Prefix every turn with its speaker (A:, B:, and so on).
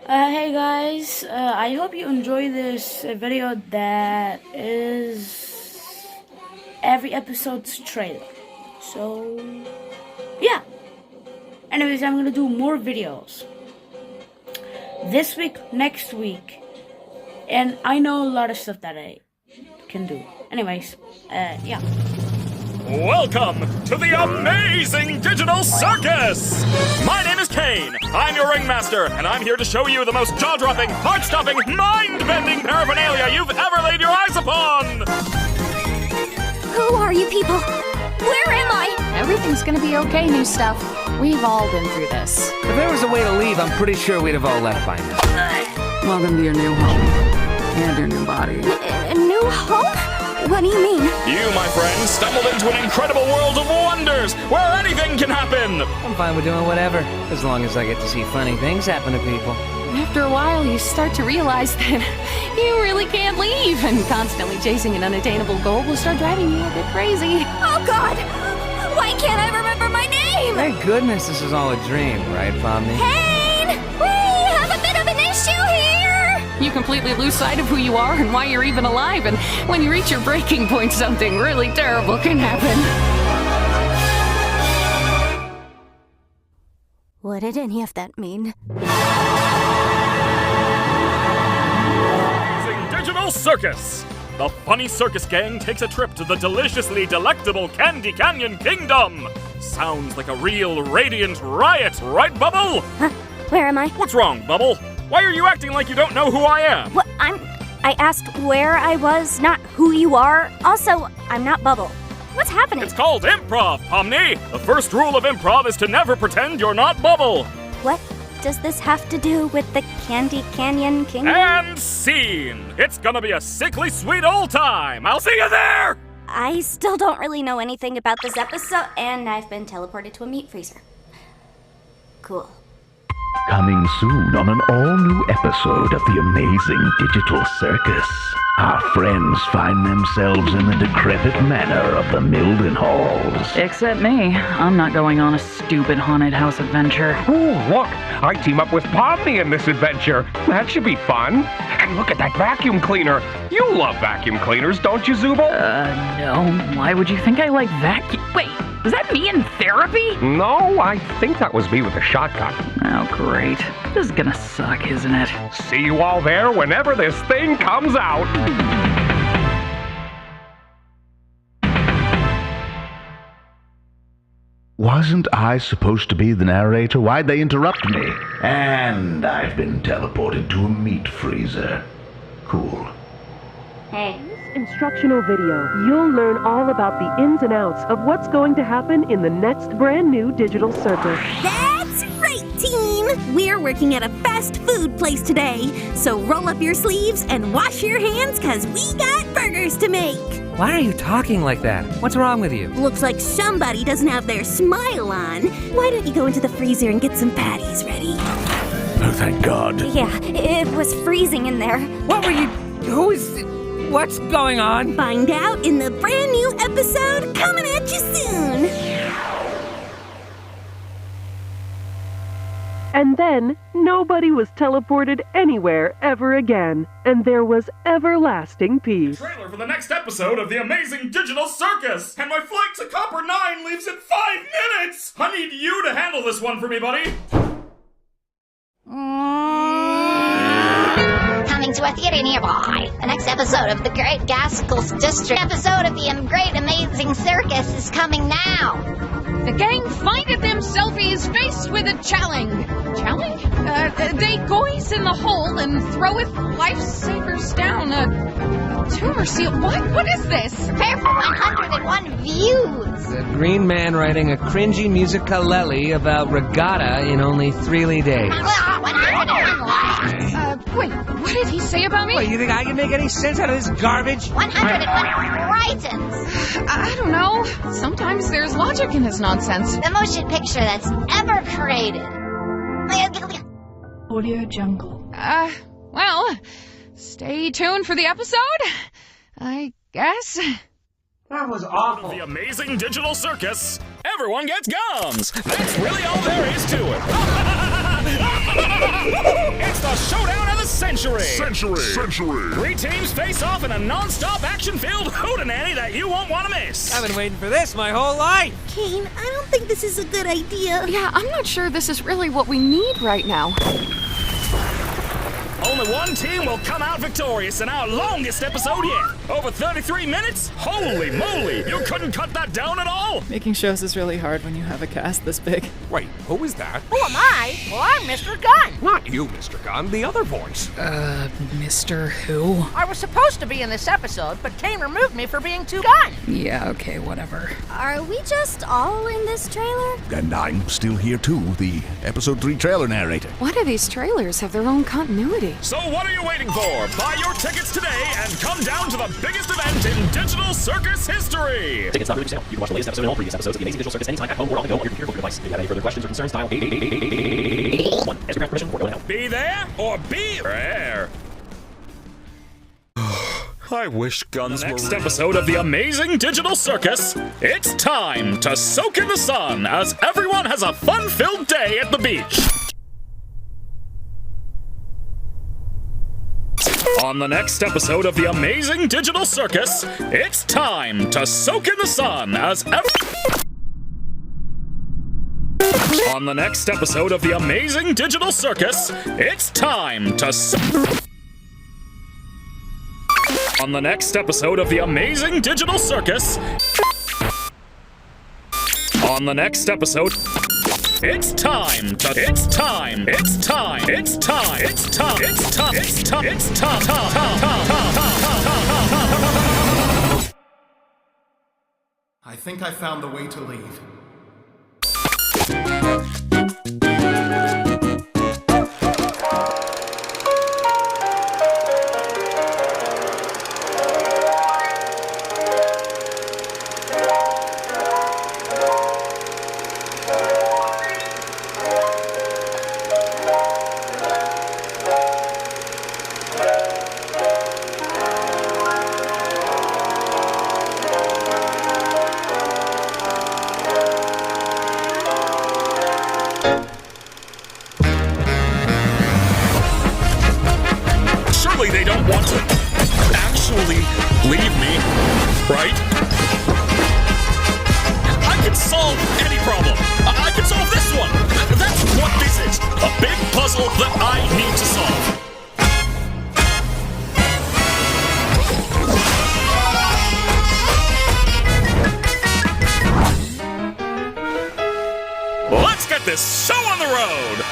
A: Hey guys, I hope you enjoy this video that is every episode's trailer. So, yeah. Anyways, I'm gonna do more videos this week, next week, and I know a lot of stuff that I can do. Anyways, yeah.
B: Welcome to the amazing digital circus! My name is Kane. I'm your ringmaster, and I'm here to show you the most jaw-dropping, heart-stopping, mind-bending paraphernalia you've ever laid your eyes upon!
C: Who are you people? Where am I?
D: Everything's gonna be okay, new stuff. We've all been through this.
E: If there was a way to leave, I'm pretty sure we'd have all left by now. Welcome to your new home. And your new body.
C: A new home? What do you mean?
B: You, my friend, stumbled into an incredible world of wonders, where anything can happen!
E: I'm fine with doing whatever, as long as I get to see funny things happen to people.
D: After a while, you start to realize that you really can't leave, and constantly chasing an unattainable goal will start driving you a bit crazy.
C: Oh God! Why can't I remember my name?
E: Thank goodness this is all a dream, right, Pomni?
C: Kane! We have a bit of an issue here!
D: You completely lose sight of who you are and why you're even alive, and when you reach your breaking point, something really terrible can happen.
C: What did any of that mean?
B: Amazing digital circus! The funny circus gang takes a trip to the deliciously delectable Candy Canyon Kingdom! Sounds like a real radiant riot, right, Bubble?
C: Huh? Where am I?
B: What's wrong, Bubble? Why are you acting like you don't know who I am?
C: What? I asked where I was, not who you are. Also, I'm not Bubble. What's happening?
B: It's called improv, Pomni! The first rule of improv is to never pretend you're not Bubble!
C: What does this have to do with the Candy Canyon Kingdom?
B: And scene! It's gonna be a sickly sweet old time! I'll see you there!
C: I still don't really know anything about this episode, and I've been teleported to a meat freezer. Cool.
F: Coming soon on an all-new episode of the amazing digital circus. Our friends find themselves in the decrepit manor of the Milden Halls.
G: Except me. I'm not going on a stupid haunted house adventure.
H: Ooh, look! I team up with Pomni in this adventure. That should be fun. And look at that vacuum cleaner. You love vacuum cleaners, don't you, Zubul?
G: No. Why would you think I like vacuum? Wait, was that me in therapy?
H: No, I think that was me with a shotgun.
G: Oh, great. This is gonna suck, isn't it?
H: See you all there whenever this thing comes out.
F: Wasn't I supposed to be the narrator? Why'd they interrupt me? And I've been teleported to a meat freezer. Cool.
C: Hey.
I: Instructional video, you'll learn all about the ins and outs of what's going to happen in the next brand new digital circus.
J: That's right, team! We're working at a fast food place today, so roll up your sleeves and wash your hands because we got burgers to make.
E: Why are you talking like that? What's wrong with you?
J: Looks like somebody doesn't have their smile on. Why don't you go into the freezer and get some patties ready?
F: Oh, thank God.
C: Yeah, it was freezing in there.
E: What were you... What's going on?
J: Find out in the brand new episode coming at you soon.
I: And then, nobody was teleported anywhere ever again, and there was everlasting peace.
B: Trailer for the next episode of the amazing digital circus! And my flight to Copper 9 leaves in 5 minutes! I need you to handle this one for me, buddy!
K: Coming to a theater nearby. The next episode of the Great Gaskell's District episode of the Great Amazing Circus is coming now.
D: The gang findeth themselves faced with a challenge. Challenge? They goes in the hole and throweth lifesavers down a tumor seal. What is this?
K: Prepare for 101 views.
E: The green man writing a cringy musicalele about regatta in only 3 days.
K: 101 likes.
D: Wait, what did he say about me?
E: What, you think I can make any sense out of this garbage?
K: 101 Brightons.
D: I don't know. Sometimes there's logic in his nonsense.
K: The motion picture that's ever created.
D: Audio Jungle. Well, stay tuned for the episode, I guess.
E: That was awful.
B: The amazing digital circus. Everyone gets gums. That's really all there is to it. It's the century.
L: Century.
B: 3 teams face off in a non-stop action-filled hootenanny that you won't want to miss.
M: I've been waiting for this my whole life.
J: Kane, I don't think this is a good idea.
N: Yeah, I'm not sure this is really what we need right now.
B: Only one team will come out victorious in our longest episode yet. Over 33 minutes? Holy moly! You couldn't cut that down at all?
O: Making shows is really hard when you have a cast this big.
H: Wait, who is that?
P: Who am I? Well, I'm Mr. Gunn.
H: Not you, Mr. Gunn, the other voice.
O: Mr. Who?
P: I was supposed to be in this episode, but Kane removed me for being too Gunn.
O: Yeah, okay, whatever.
C: Are we just all in this trailer?
L: And I'm still here too, the episode 3 trailer narrator.
N: Why do these trailers have their own continuity?
B: So what are you waiting for? Buy your tickets today and come down to the biggest event in digital circus history!
Q: Tickets not really for sale. You can watch the latest episode and all previous episodes of the Amazing Digital Circus anytime at home or on the go on your computer or device. If you have any further questions or concerns, dial 888-888-888-1. Ask your craft permission before going out.
B: Be there or be rare. I wish guns were next episode of the Amazing Digital Circus. It's time to soak in the sun as everyone has a fun-filled day at the beach. On the next episode of the Amazing Digital Circus, it's time to soak in the sun as On the next episode of the Amazing Digital Circus, it's time to On the next episode of the Amazing Digital Circus, on the next episode, it's time to, it's time, it's time, it's time, it's time, it's time, it's time, it's time,
R: I think I found the way to leave.
B: They don't want to actually leave me, right? I can solve any problem. I can solve this one. That's what this is. A big puzzle that I need to solve. Let's get this show on the road!